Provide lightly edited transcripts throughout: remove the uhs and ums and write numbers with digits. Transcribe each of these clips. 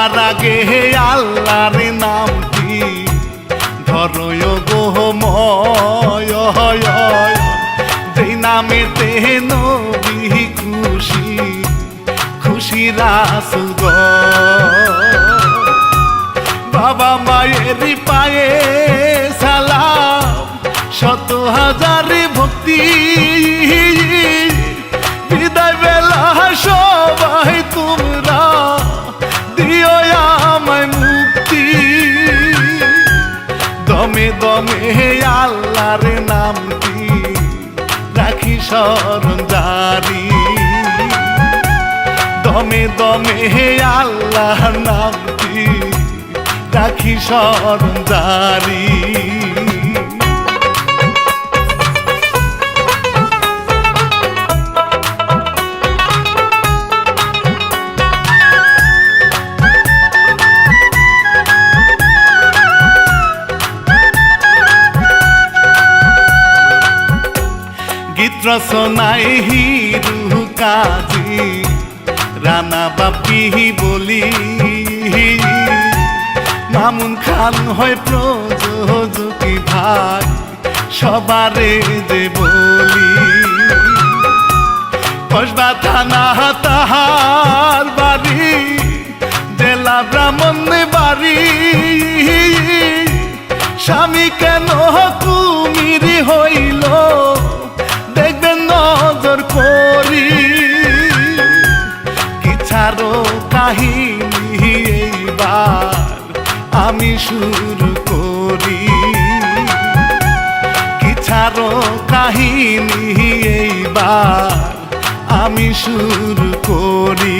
সবার আগে আল্লাহর নামটি ধরয় গো ময়, যেই নামেতে নবী খুশি খুশি রাসূল গো। বাবা মায়ের পায়ে সালাম, শত হাজার ভক্তি, বিদায় বেলা সবাই তোমরা দিও আমায় মুক্তি। দমে দমে আল্লাহর নামটি রাখি স্মরণ জারি, দমে দমে আল্লাহর নামটি রাখি স্মরণ জারি। গীত রচনায় হিরু কাজী রানা বাপি বলি, মামুন খান হয় প্রযোজকি ভাই সবারে যে বলি। কসবা থানা তাহার বাড়ি, জেলা ব্রাহ্মণ বাড়ি, স্বামী কেন কুমির হইল দেখবেন নজর করি। কিছারো কাহিনী এইবার আমি শুরু করি, কিছারো কাহিনী এইবার আমি শুরু করি।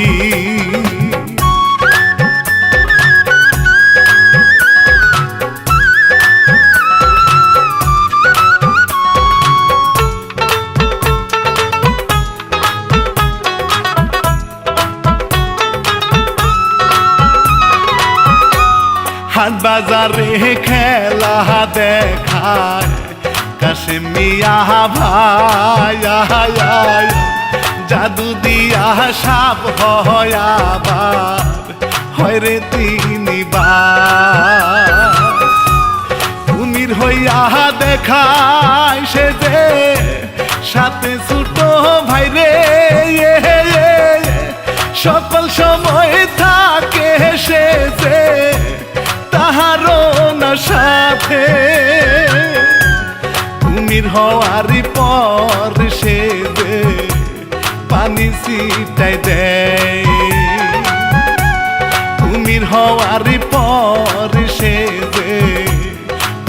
হাট বাজারে খেলা দেখায় কাশিম মিয়া ভাই, জাদু দিয়া সাপ হয় আবার হয় রে তিনবার। কুমির হইয়া দেখায় সে যে সাথে ছোট ভাই রে, সকল সময় থাকে সে যে তাহারও না সাথে। কুমির হওয়ার পর সে যে পানি ছিটাই দেয়, কুমির হওয়ার পর সে যে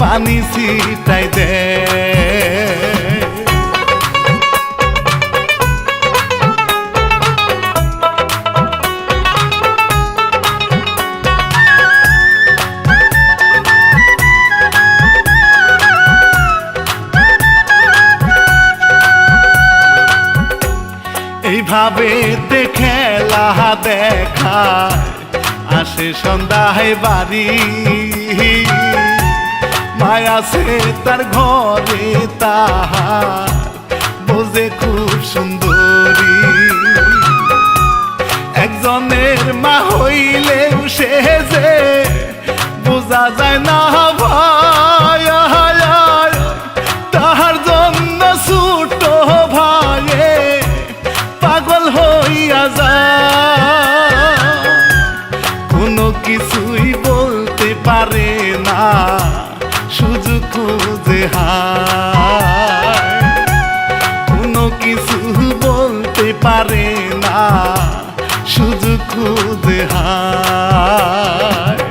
পানি ছিটাই দেয়। এইভাবে খেলা দেখা আসে সন্ধ্যায় বাড়ি, মায়া সে তার ঘরে তাহার বোঝে খুব সুন্দরী। একজনের মা হইলেও সে যে বোঝা যায় না ভাই, তাহার জন্য ছোট ভাইয়ে পাগল হইয়া যায়। কোনো কিছুই বলতে পারে না সুযোগ খুঁজে হায়, কোনো কিছু বলতে পারে না সুযোগ খুঁজে হায়।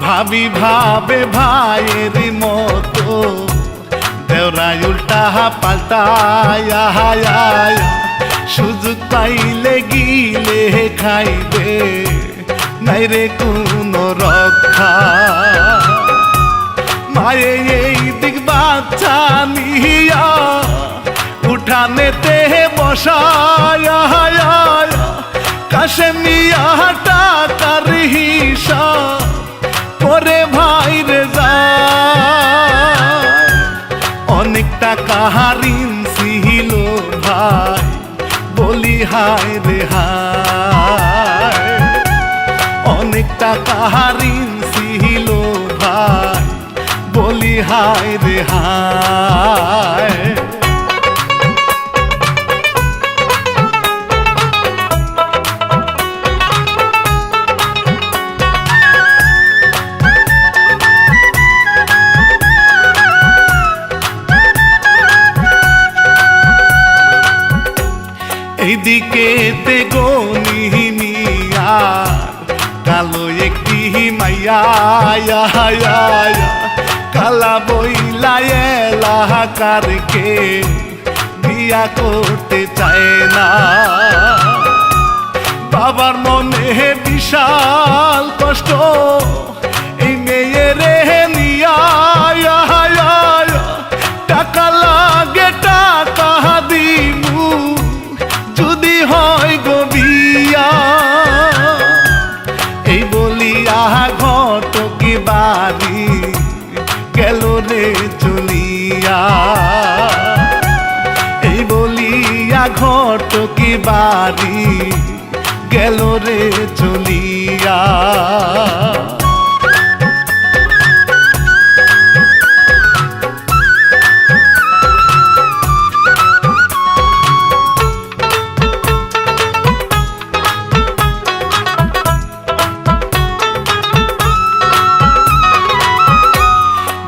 ভাবি ভাবে ভাইয়ের মতো দেওরাই উল্টা পাল্টায়, সুযোগ পাইলে গিলে খাইবে নাই রে কোনো রক্ষা। মায়ে এই দিক বাচ্চা নিয়া উঠানেতে বসায়, কাশে মিয়া টাকার হিসাব করে ভাইরে যায়। অনেক টাকা ঋণ ছিল ভাই, বলি হায় রে হায়। অনেক টাকা ঋণ ছিল ভাই, বলি হায় রে হায়। এইদিকে গনিমিয়ার কালো একটি মাইয়া, কালা বইলা এলাকারকে বিয়া করতে চায় না। বাবার মনে বিশাল কষ্ট, এই মেয়েরে নিয়া। টাকা লাগে টাকা দিমু যদি হয় গো বিয়া। এই বলিয়া ঘটকে বাড়ি গেল রে চলিয়া। এই বলিয়া ঘটকে বাড়ি গেল রে চলিয়া।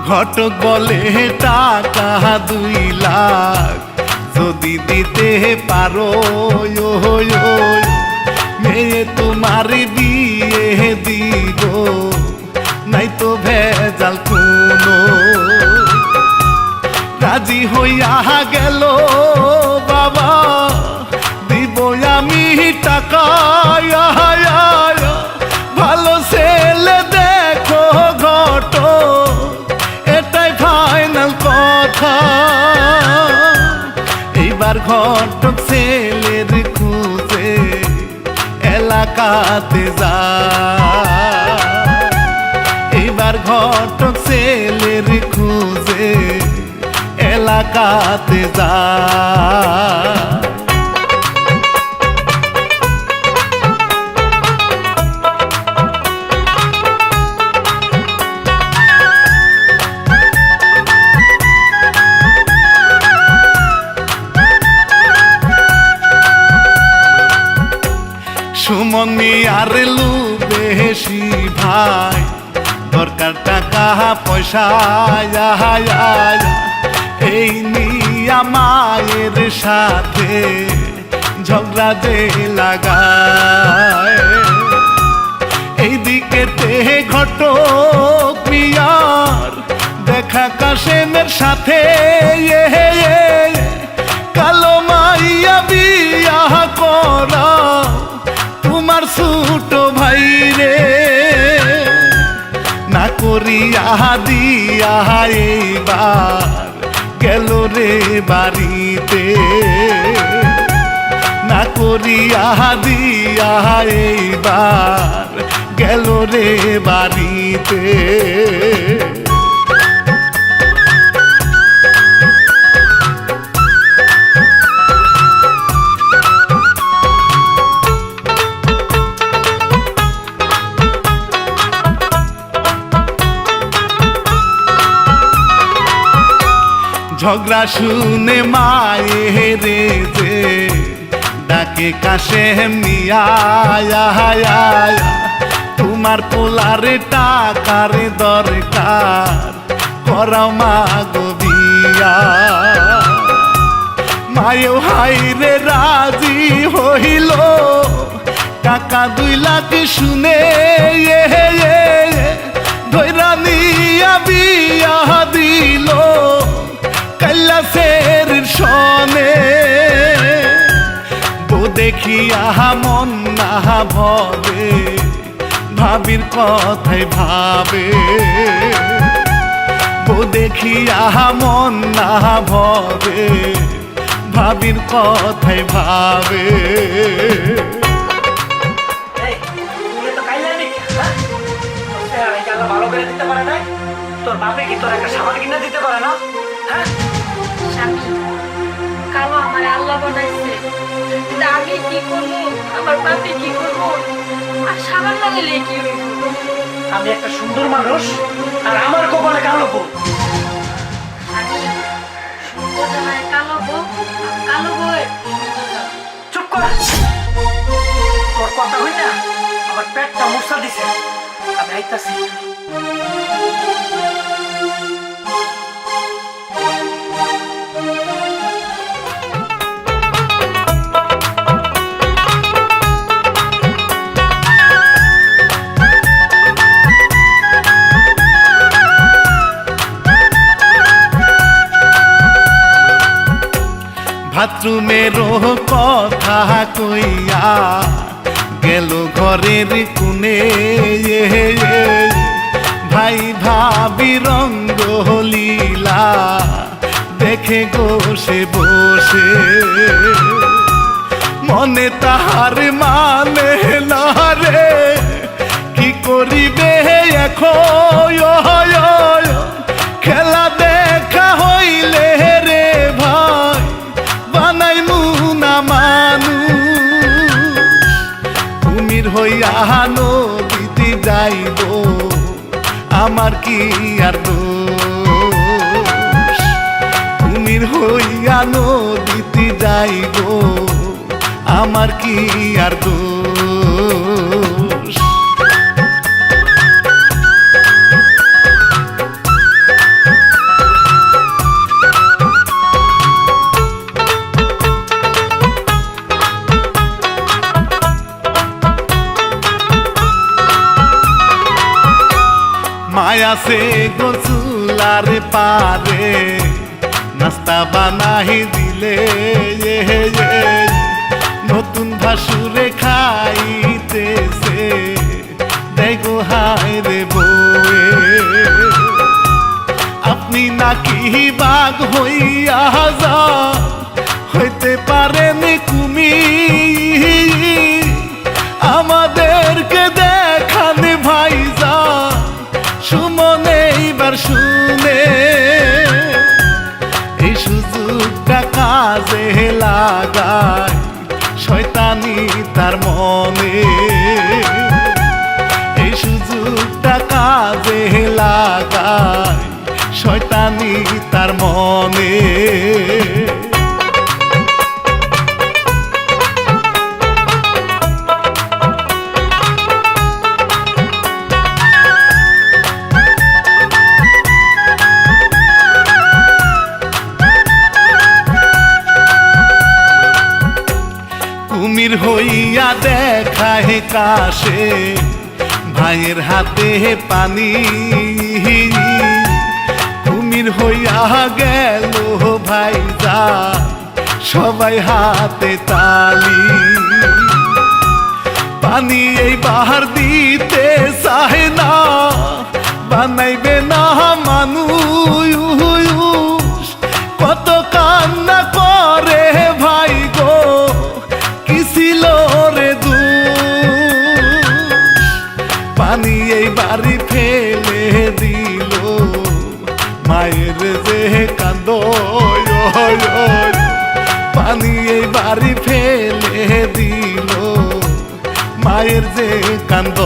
ঘটক বলে টাকা 2 লাখ যদি দিতে পারো, মেয়ে তোমার বিয়ে দিব, নাই তো ভেজাল কোনো। রাজি হইয়া গেল বাবা, দিব আমি টাকা। ভালো ছেলে দেখো ঘটক, এটাই ফাইনাল কথা। এইবার ঘটক ছেলের খুঁজে এলাকাতে যায়। এইবার ঘটক ছেলের খুঁজে এলাকাতে যায়। সুমন মিয়ার বেশি ভাই, দরকার টাকা পয়সা। এই নিয়া মায়ের সাথে ঝগড়া যে লাগায়। এইদিকে ঘটক মিয়ার দেখা কাশেমের সাথে, কালো মাইয়া বিয়া করা তোমার ছোট ভাই রে। না করিয়া দিয়া এইবার গেল রে বাড়িতে। না করিয়া দিয়া এইবার গেল রে বাড়িতে। ঝগড়া শুনে মায়ের যে ডাকে কাশেম মিয়া। তোমার পোলারে টাকার দরকার, করাও মা গো বিয়া। মায়েও হাইরে রাজি হইল, টাকা 2 লাখ শুনে ধৈরা নিয়া বিয়া দিল কৈলাসের সনে। বউ দেখিয়া মন না ভবে, ভাবির কথাই ভাবে। বউ দেখিয়া মন না ভবে, ভাবির কথাই ভাবে। তোর বাপে কি তোর একটা সাবান কিনে দিতে পারে না? হ্যাঁ স্বামী, কালো আমার আল্লাহ বানাইছে, তা আমি কি করবো, আমার বাপে কি করবো, আর সাবান লাগাইলে কি হইব? আমি একটা সুন্দর মানুষ আর আমার কপালে কালো বউ। স্বামী, সুন্দর জামাই কালো বউ, আর কালো বউয়ের সুন্দর জামাই। চুপ কর, তোর কথা হই না আমার পেটটা মশা দিছে। আমি আইতাছি। বাথরুমেরও কথা কইয়া গেল ঘরের কোণে, ভাই ভাবি রঙ্গ লীলা দেখে বসে বসে, মনে তাহার মানে না রে কি করিবে এখন, খেলা দেখা হইলে রে ভাই বানাই মুনা মানুষ, কুমির হইয়া নদীতে যাইব আমার কি আর দোষ, কুমির হইয়া নদীতে যাইব আমার কি আর দোষ। মায়া সে গোসুলার পারে নাস্তা বানাই দিলে, নতুন ভাসুরে খাইতেছে দেখো হায় রে বউয়ে, আপনি নাকি বাঘ হইয়া যা হইতে পারেন কুমির, আমাদেরকে দেখান ভাইজা সুমনে এইবার শুনে, এই সুযোগটা কাজে লাগায় শয়তানি তার মনে, এই সুযোগটা কাজে লাগায় শয়তানি তার মনে। কুমির হইয়া দেখায় কাশে ভাইয়ের হাতে পানি, কুমির হইয়া গেল ভাইজা সবাই হাতে তালি, পানি এই বাহার দিতে চায় না বানাইবে না মানুষ, কত কান্না করে ভাই গো কি ছিল রে দুষ, পানি এই বাড়ি ফেলে দিল মায়ের যে কান্দ, পানি এই বাড়ি ফেলে দিল মায়ের যে কান্দ।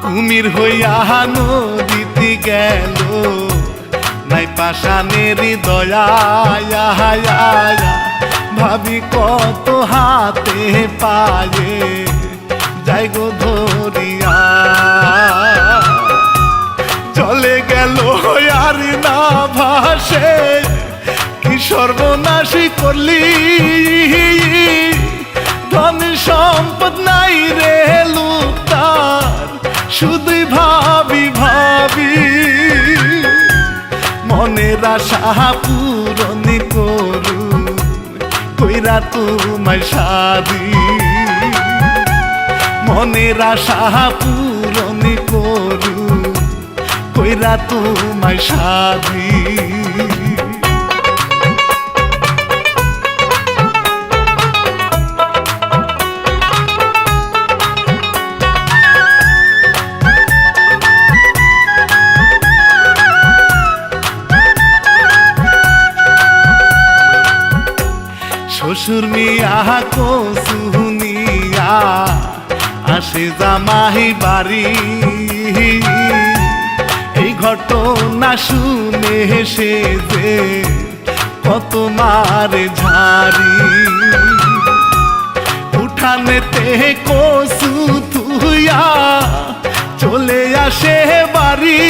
কুমির হইয়া নদীতে গেল নাই পাষাণের দয়া, ভাবি কত হাতে পায়ে যাই গো ধরিয়া, চলে গেল আর না ভাসে কি সর্বনাশী করলি, ধন সম্পদ নাই রে লুটার শুধুই ভাবি ভাবি, মনের আশা পূরণ করু কইরা তোমায় শাদি, মনের আশা পূরণ করু কইরা তোমায় সাধি শ্বশুর মিয়া কসুনিয়া আসে জামাই বাড়ি এই ঘটনা শুনে সে যে কত মারে ঝাড়ি উঠানেতে কসু তুইয়া চলে আসে বাড়ি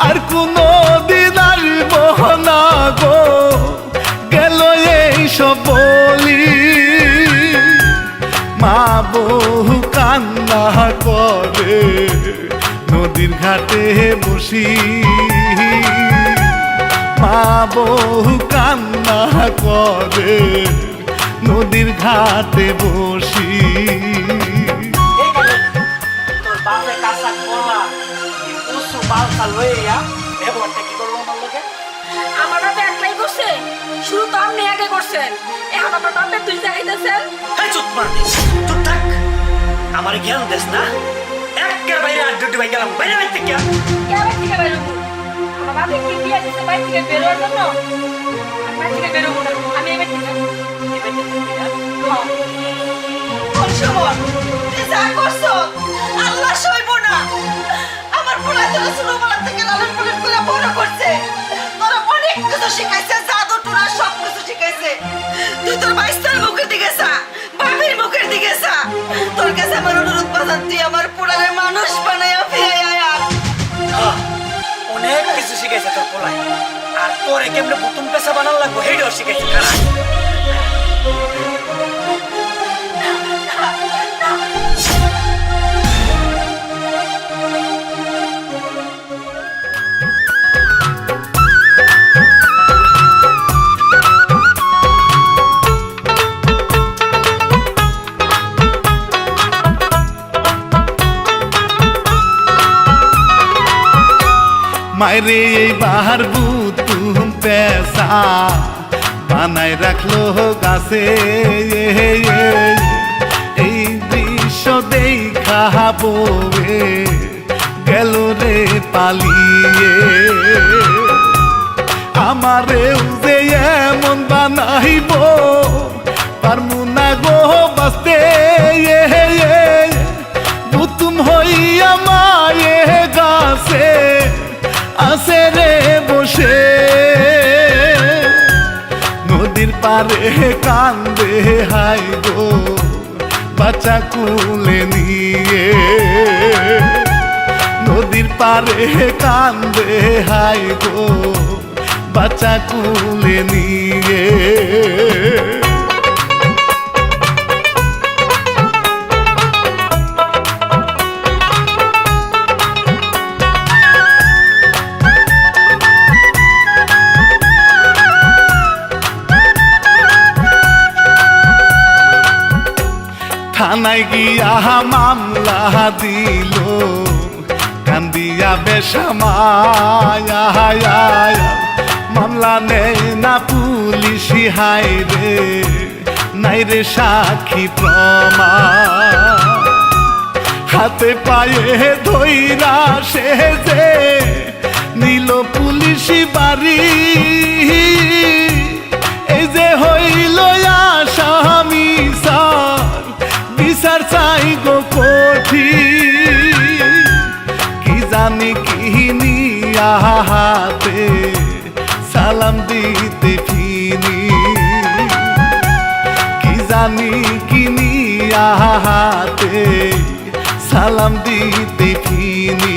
আর কোনো দিন আসবো না গো গেল এইসব বলি মা বহু কান্না করে নদীর ঘাটে বসি মা বহু কান্না করে নদীর ঘাটে বসি তোর বাপে কাঁচা কলা উঁচু বালতা লইয়া ব্যবহারটা কি করলো আমার লোকে আমার বাবা একলাই করছে শুরু তো আপনি একে করছেন এখন আমার বাপের তুই চাইতেছেন হ্যাঁ চুপ মারবি চুপ থাক আমার জ্ঞান দেশ না একের বাইরে আর দুটি ভাই গেলাম বাইরে বাইরে থেকে কেমন থেকে বেরোবো আমার বাবা কি বিয়ে দিচ্ছে বাইরে থেকে বেরোর জন্য আমি বাইরে থেকে বেরোবো না আমি এবার থেকে যা করছো আল্লাহ সইব না আমার পোলা তোরা ছোটবেলা থেকে লালন পালন করে বড় করছে তোরা অনেক কিছু শিখাইছে জাদু টুনা সব কিছু শিখাইছে তুই তোর বাইস্তার মুখের দিকে যা বাবির মুখের দিকে যা তোর কাছে আমার অনুরোধ বাজার তুই আমার পোলারে মানুষ বানাইয়া ফিরে আয়া অনেক কিছু শিখাইছে তোর পোলাই আর তোরে কেমনে বুতুম পেশা বানান লাগবো হেডও শিখাইছে খারাপ মায়েরে এই বাহার বুতুম পেশা বানায় রাখলো গাছে এই দৃশ্য দেখা বয়ে গেল রে পালিয়ে আমারেও যে এমন বানাইব পারমু না গো বাঁচতে বুতুম হইয়া মায়ে গাছে আসে রে বসে নদীর পারে কান্দে হাই গো বাচ্চা কুলে নিয়ে নদীর পারে কান্দে হাই গো বাচ্চা কুলে নিয়ে থানায় গিয়া মামলা দিল কান্দিয়া বেশামায়া মামলা নেই না পুলিশি হাই রে নাই রে সাক্ষী প্রমাণ হাতে পায়ে ধইরা সে যে নিল পুলিশি বাড়ি এই যে হইল আসামি সার বিচার চাই গো কোঠি কি জানি কি নিয়া হাতে সালাম দিতে ফিনি কি জানি কি নিয়া হাতে সালাম দিতে ফিনি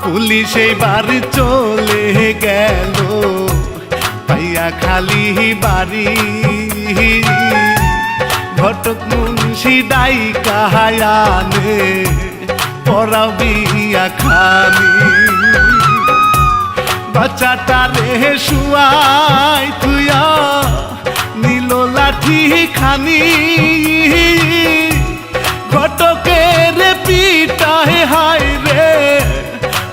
পুলিশ এইবার চলে গেল পাইয়া খালি বাড়ি ঘটক মুন্সি ডাই কাহায়ানে পড়াও বিয়া খানি বাচ্চাটা রে শুয়াই তুইয়া নীল লাঠি খানি ঘটকের পিটাহে হাই রে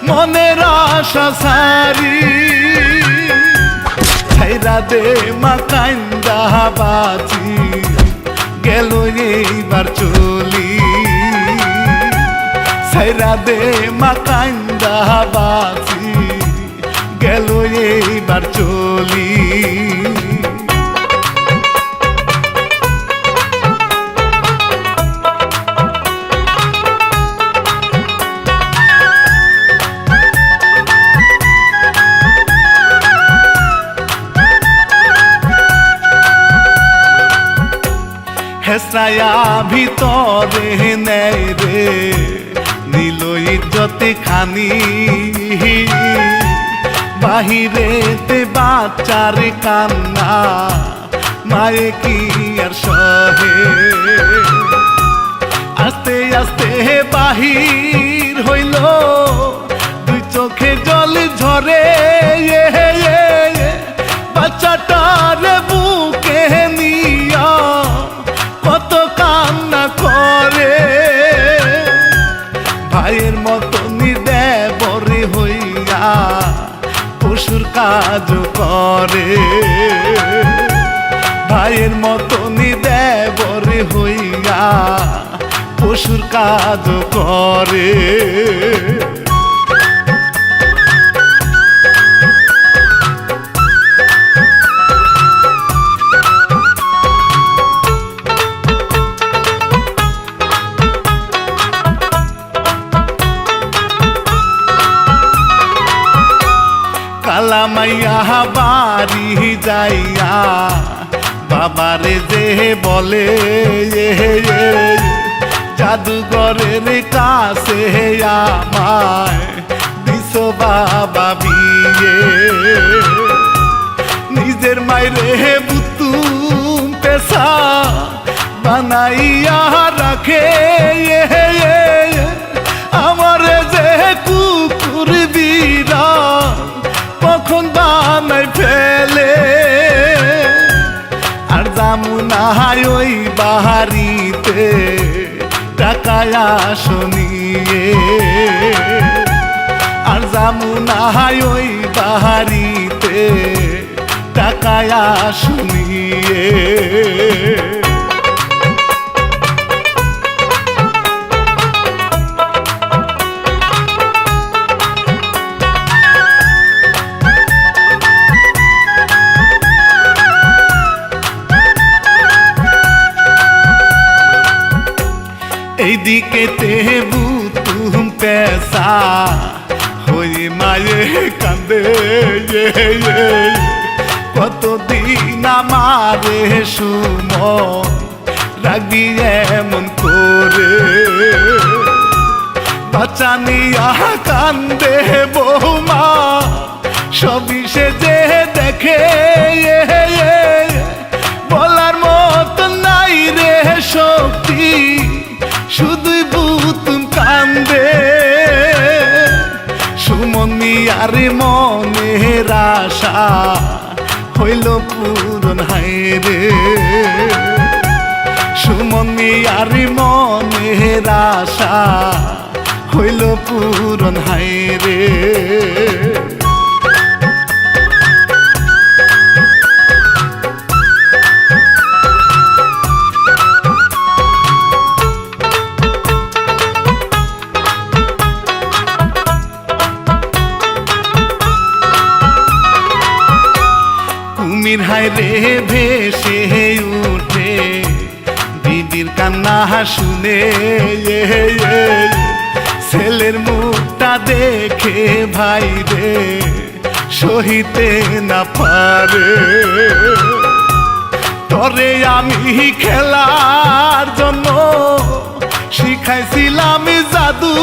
মনের আশা সারি ছাইরা দে মা কান্দা বাজি গেল এইবার চলি ছাইরা দে মা কান্দা বাজি গেল এইবার চলি হেসরায়া ভিতরে নেই রে নীল ইজ্জতে খানি বাহিরেতে বাচ্চার কান্না মায়ে কি আর সহে আস্তে আস্তে বাহির হইল দুই চোখে জল ঝরে বাচ্চাটার বুকে নিয়া কত কান্না করে ভাইয়ের মতো নিদেবরে হইয়া পশুর কাজ করে ভাইয়ের মতো নিদেবরে হইয়া পশুর কাজ করে কালা মাইয়া বাড়ি যাইয়া বাবারে যে বলে জাদুঘরের কাছে আমায় দিস বাবা বিয়ে নিজের মাইরে বুতুম পেশা বানাইয়া রাখে আমার যে কুকুর বিরা কখন বানাই ফেলে আর জামুনা ওই বাহারিতে টাকায়া শুনিয়ে আর জামুনা ওই বাহারিতে টাকায়া শুনিয়ে এইদিকে তেবু তুম পেশা হয়ে মায়ে কান্দে কতদিন আমারে সুমন রাগবি এমন করে বাচ্চা নিয়া কান্দে বৌমা সবই সে যে দেখে বলার মতো নাই রে শক্তি শুধুই বুতুম কান্দে সুমনি আর মনের আশা হইল পূরণ হাই রে সুমনি আর মনের আশা হইল পূরণ হাই রে কুমির হায় রে ভেসে উঠে দিদির কান্না শুনে ছেলের মুখটা দেখে ভাই রে সহিতে না পারে তরে আমি খেলার জন্য শিখাইছিলাম জাদু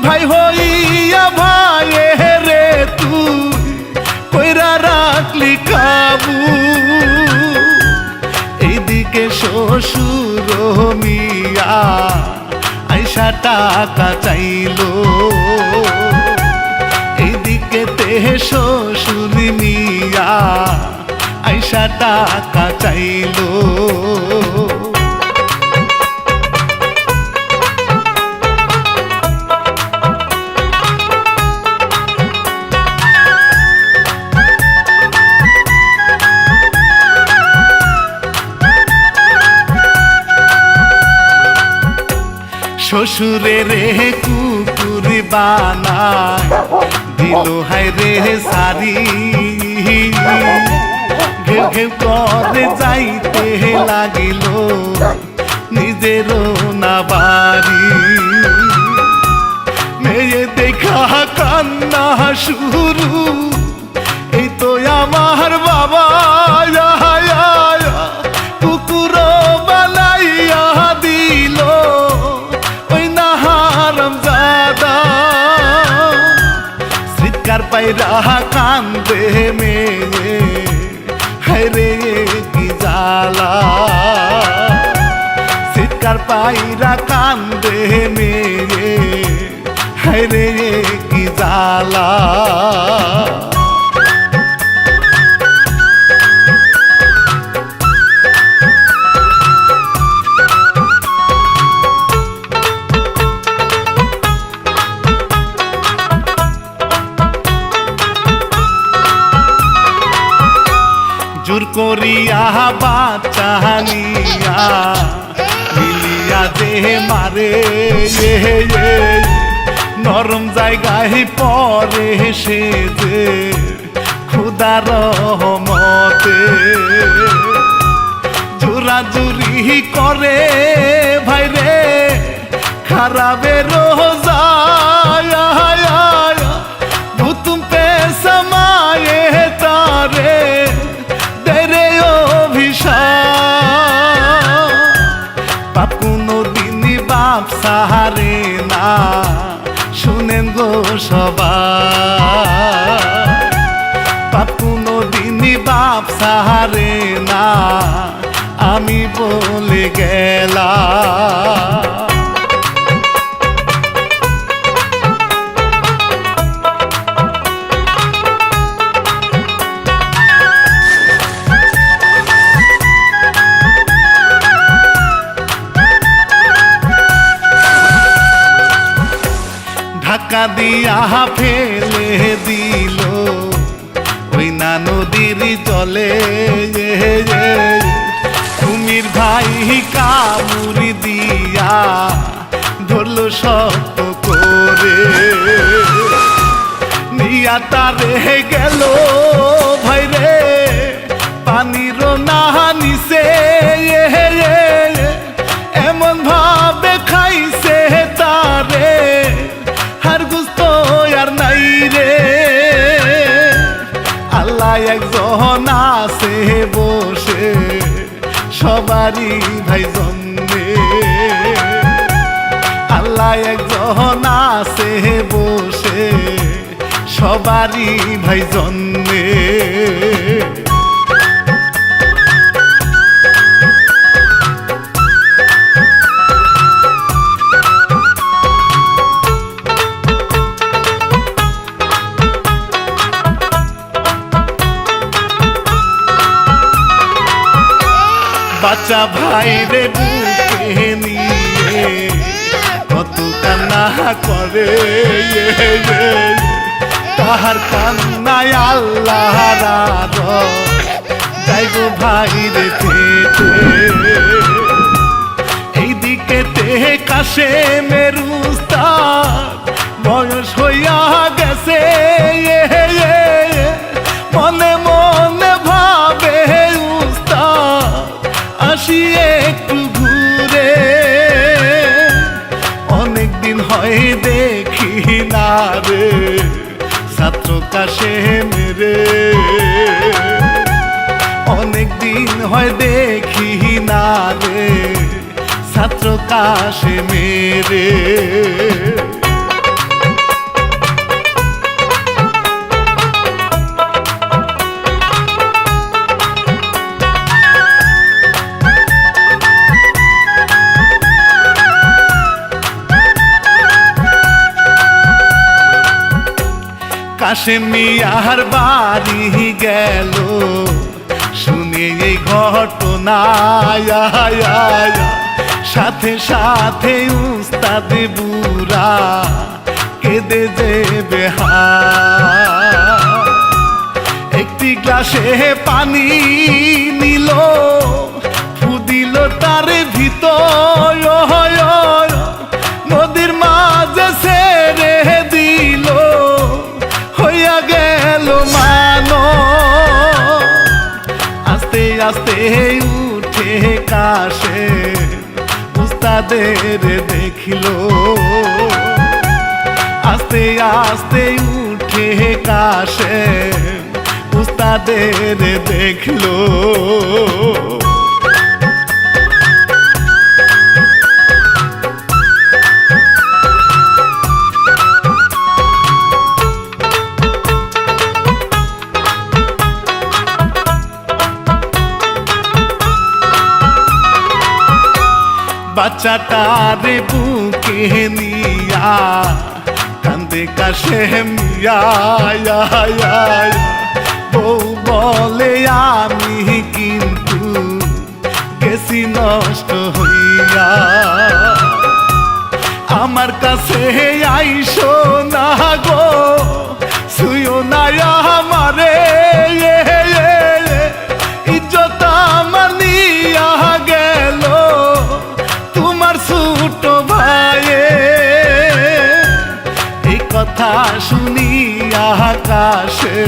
ভাই হইয়া ভাই রে তুই কইরা এইদিকে শ্বশুর মিয়া আইসা টাকা চাইলো, এইদিকে তে শ্বশুর মিয়া আইসা টাকা চাইলো। শ্বশুরে রে কুকুর বানায় দিল হায় রে সারি, ঘেউ ঘেউ করে যাইতে লাগিল নিজেরও না বাড়ি। মেয়ে দেখা কান্না শুরু, এই তো আমার বাবা কুকুর বানাইয়া দিল ওই না হারাম জাদা। চিৎকার পাইরা কান্দে মেয়ে, হায় রে কি জ্বালা। চিৎকার পাইরা কান্দে মেয়ে, হায় রে কি জ্বালা। জোর করিয়া বাচ্চা নিয়া মিলিয়া যে মারে, নরম জায়গায় পরে সে যে খুদার রহমতে। জোরাজুরি করে ভাই রে খারাপের যায়, ভুতুম পে সমায়ে তারে দেরে অভিশাপ। পাপ কোনো দিনই বাপ সাহারে না, শুনেন গো সবাই। পাপ কোনো দিনই বাপ সাহারে না, আমি বলে গেলাম। ধাক্কা দিয়া ফেলে দিল ওই না নদীর জলে। কুমির ভাই কামুরি দিয়া ধরল শক্ত করে, নিয়া তারে গেল ভাই রে পানির না নিচে। এমন ভাবে খাইছে তারে আর গুস্ত আর নাই রে। আল্লাহ একজন আছে বসে সবারই ভাই জন্মে, আল্লাহ একজন আছে বসে সবারই ভাই জন্মে। বাচ্চা ভাই রে বুকে নিয়ে কত কান্না করে, তাহার কান্নায় আল্লাহ যাই গো ভাই রে পেটে। এইদিকে তে কাশে মেরুস্তাদ বয়স হইয়া গেছে, মনে মনে ভাবে উস্তাদ আসি একটু ঘুরে। অনেকদিন হয় দেখি না রে ছাত্র কাশে মেরে, অনেকদিন হয় দেখি না রে ছাত্র কাশে মেরে। কাশেম মিয়ার বাড়ি গেল শুনে এই ঘটনা সাথে সাথে উস্তাদ বুড়া কেঁদে দেবে একটি গ্লাসে পানি নিল ফুদিল তার ভিতর নদীর মাঝে ছেড়ে দিল হইয়া গেল মানো আস্তে আস্তে উঠে কাশে উস্তাদের দেখিল আস্তে আস্তে উঠে কাশে উস্তাদের দেখলো বাচ্চাটারে বুকে নিয়া কান্দে কাশেম মিয়া বউ বলে আমি কিন্তু গেছি নষ্ট হইয়া আমার কাছে আইসো না গো শুইও না আমারে ইজ্জত আমার নিয়া গেল তোমার ছোট ভাইয়ে এই কথা শুনিয়া আকাশে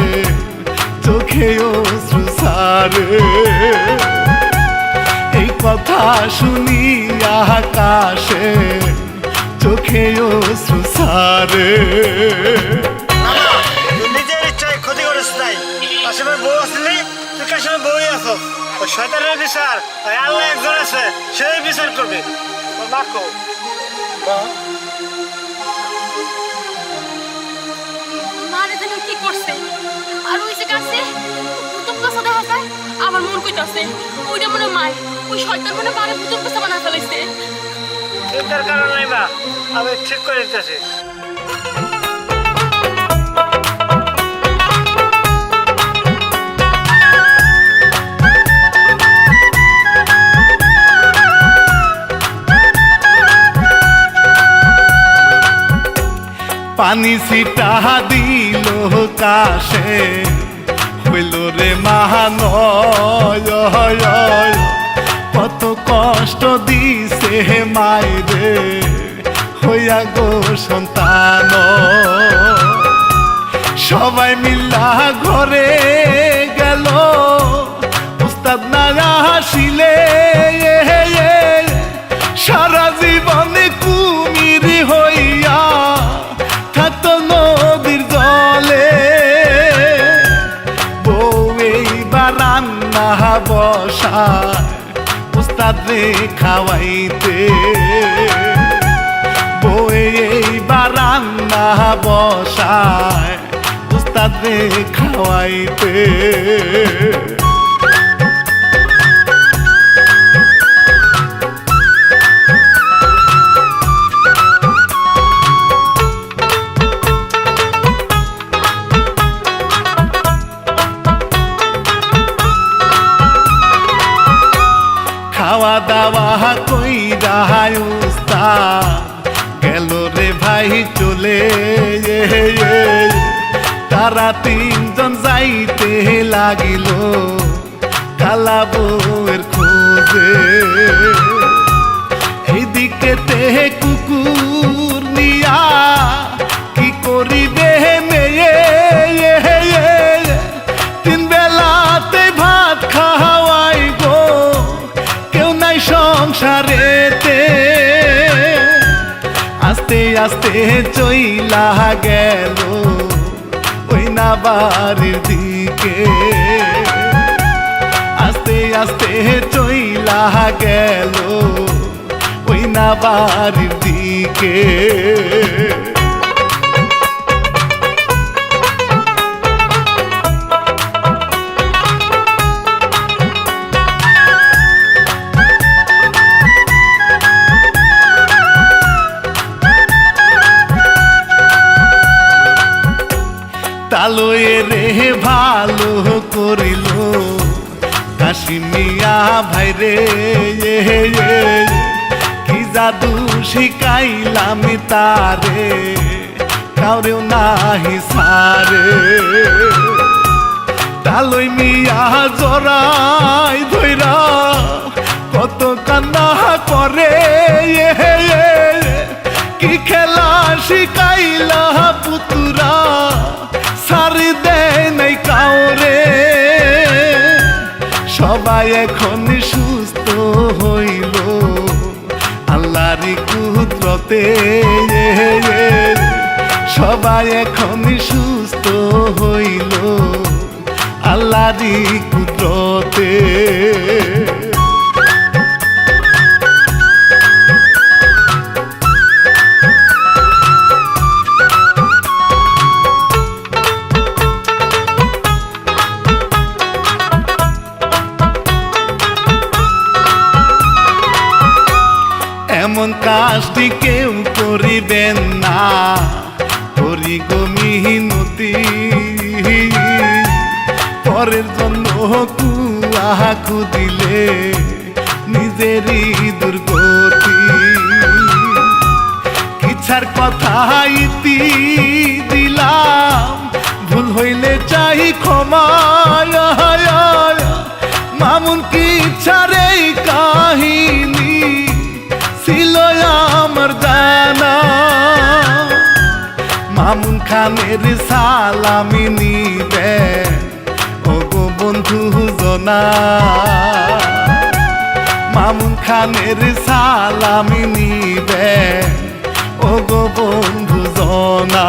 চোখে অশ্রু সারে এই কথা শুনিয়া আকাশে চোখে অশ্রু সারে নিজের ইচ্ছায় ক্ষতি করিস নাই কাশেমের বউ আসলি তুই কাশেমের বউই আছো ওই শয়তানের বিচার আল্লাহ একজন আছে সেই বিচার করবে মাকো মারে যেন কি করছে আর ওই যে কাছে ভূতম কাছে দেখা যায় আমার মন কইতাছে ওইটা মনে মায় ওই শয়তান মনে মারে ভূতম কাছে বানা ফেলাইছে চিন্তার কারণ নাই মা আমি ঠিক করে দিতেছি পানি সিটা দিল কাশে হইল রে মহান কত কষ্ট দিছে মাইরে হইয়া গো সন্তান সবাই মিল্লা ঘরে গেল উস্তাদ না আসিলে সারা জীবনে কুমির হইয়া থাকতো নদীর জলে বউ এইবার রান্না বসায় উস্তাদ রে খাওয়াইতে বউ এইবার রান্না বসায় উস্তাদ রে খাওয়াইতে খাওয়া দাওয়া কইরা উস্তাদ গেল রে ভাই চলে তারা তিনজন যাইতে লাগিল কালা বউয়ের খোঁজে এইদিকে তে কুকুর নিয়া কি করিবে মেয়ে তিন বেলাতে ভাত খাওয়াই গো কেউ নাই সংসারেতে আস্তে আস্তে চইলা গেল ওই না বাড়ির দিকে আস্তে আস্তে চইলা গেল ওই না বাড়ির দিকে ডালয়ে রে ভালো করিল কাশিমিয়া ভাইরে কি জাদু শিখাইলাম তারে কাউরেও নাহি সারে ডালই মিয়া জরাই ধইরা কত কান্না করে কি খেলা শিখাইলা পুতুরা সারি দেয় নাই কাউরে সবাই এখন সুস্থ হইল আল্লাহর কুদরতে সবাই এখন সুস্থ হইল আল্লাহর কুদরতে এমন কাজটি কেউ করিবেন না করি গো মিনতি পরের জন্য কুয়া খুদিলে নিজেরই দুর্গতি ইচ্ছার কথা ইতি দিলাম ভুল হইলে চাই ক্ষমা মামুন কি ইচ্ছার এই কাহিনী ছিল আমার জানা মামুন খানের সালামি নিবেন ও গো বন্ধু জনা মামুন খানের সালামি নিবেন ও গো বন্ধু জনা